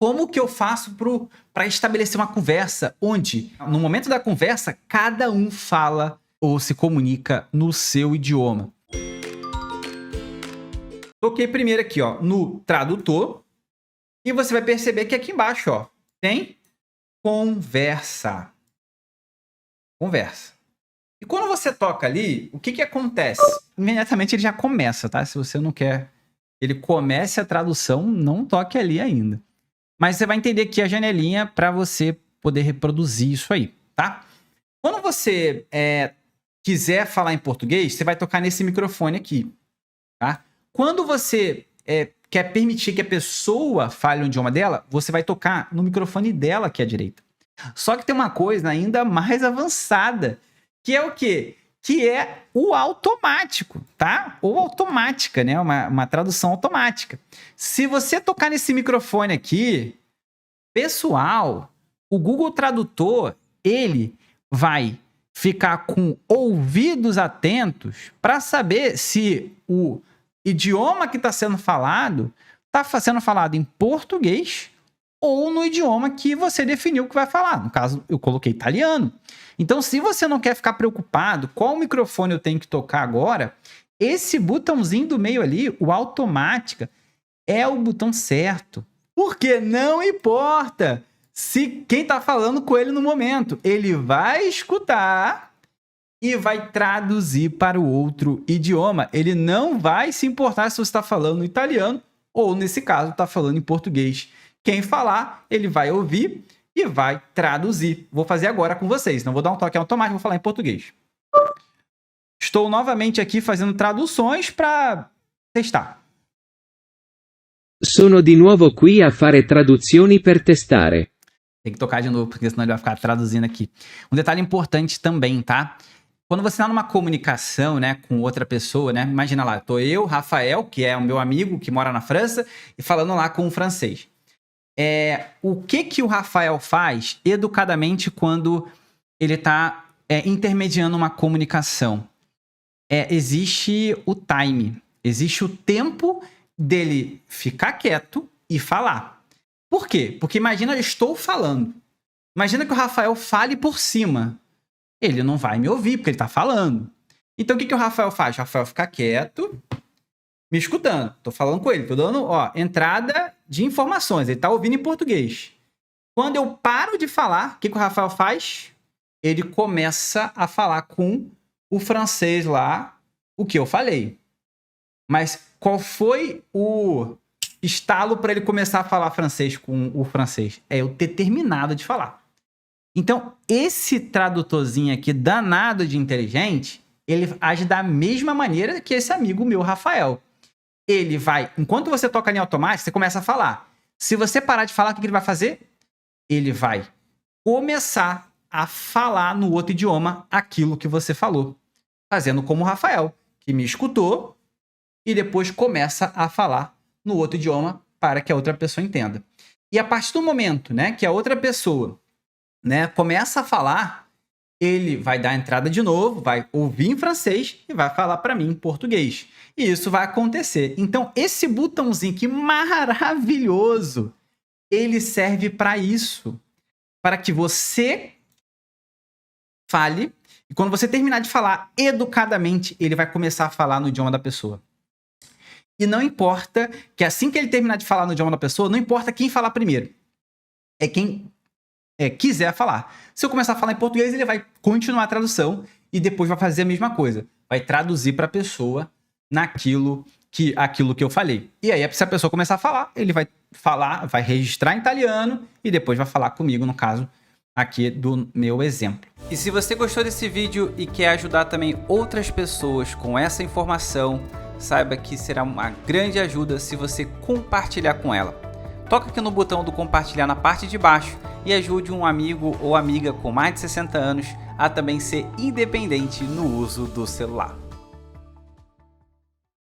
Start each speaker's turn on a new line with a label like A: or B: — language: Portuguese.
A: Como que eu faço para estabelecer uma conversa onde, no momento da conversa, cada um fala ou se comunica no seu idioma? Toquei primeiro aqui, ó, no tradutor, e você vai perceber que aqui embaixo, ó, tem conversa. Conversa. E quando você toca ali, o que que acontece? Imediatamente ele já começa, tá? Se você não quer que ele comece a tradução, não toque ali ainda. Mas você vai entender aqui a janelinha para você poder reproduzir isso aí, tá? Quando você quiser falar em português, você vai tocar nesse microfone aqui, tá? Quando você quer permitir que a pessoa fale o idioma dela, você vai tocar no microfone dela aqui à direita. Só que tem uma coisa ainda mais avançada, que é o quê? Que é o automático, tá? Ou automática, né? Uma tradução automática. Se você tocar nesse microfone aqui, pessoal, o Google Tradutor, ele vai ficar com ouvidos atentos para saber se o idioma que está sendo falado está sendo falado em português ou no idioma que você definiu que vai falar. No caso, eu coloquei italiano. Então, se você não quer ficar preocupado qual microfone eu tenho que tocar agora, esse botãozinho do meio ali, o automática, é o botão certo. Porque não importa se quem está falando com ele no momento, ele vai escutar e vai traduzir para o outro idioma. Ele não vai se importar se você está falando italiano ou, nesse caso, está falando em português. Quem falar, ele vai ouvir e vai traduzir. Vou fazer agora com vocês. Não vou dar um toque automático, vou falar em português. Estou novamente aqui fazendo traduções para testar.
B: Sono di nuovo qui a fare traduzioni per testare.
A: Tem que tocar de novo, porque senão ele vai ficar traduzindo aqui. Um detalhe importante também, tá? Quando você está numa comunicação, né, com outra pessoa, né? Imagina lá, tô eu, Rafael, que é o meu amigo que mora na França, e falando lá com um francês. O que o Rafael faz educadamente quando ele está intermediando uma comunicação? Existe o time, existe o tempo dele ficar quieto e falar. Por quê? Porque imagina, eu estou falando. Imagina que o Rafael fale por cima. Ele não vai me ouvir, porque ele está falando. Então, o que o Rafael faz? O Rafael fica quieto, me escutando. Estou falando com ele, estou dando entrada de informações. Ele está ouvindo em português. Quando eu paro de falar, o que o Rafael faz? Ele começa a falar com o francês lá, o que eu falei. Mas qual foi o estalo para ele começar a falar francês com o francês? É eu ter terminado de falar. Então, esse tradutorzinho aqui, danado de inteligente, ele age da mesma maneira que esse amigo meu, Rafael. Ele vai, enquanto você toca em automático, você começa a falar. Se você parar de falar, o que ele vai fazer? Ele vai começar a falar no outro idioma aquilo que você falou. Fazendo como o Rafael, que me escutou e depois começa a falar no outro idioma para que a outra pessoa entenda. E a partir do momento, né, que a outra pessoa, né, começa a falar, ele vai dar a entrada de novo, vai ouvir em francês e vai falar para mim em português. E isso vai acontecer. Então, esse botãozinho que maravilhoso, ele serve para isso. Para que você fale, e quando você terminar de falar educadamente, ele vai começar a falar no idioma da pessoa. E não importa que assim que ele terminar de falar no idioma da pessoa, não importa quem falar primeiro. É quem quiser falar. Se eu começar a falar em português, ele vai continuar a tradução e depois vai fazer a mesma coisa. Vai traduzir para a pessoa aquilo que eu falei. E aí, se a pessoa começar a falar, ele vai falar, vai registrar em italiano e depois vai falar comigo, no caso aqui do meu exemplo. E se você gostou desse vídeo e quer ajudar também outras pessoas com essa informação, saiba que será uma grande ajuda se você compartilhar com ela. Toca aqui no botão do compartilhar na parte de baixo e ajude um amigo ou amiga com mais de 60 anos a também ser independente no uso do celular.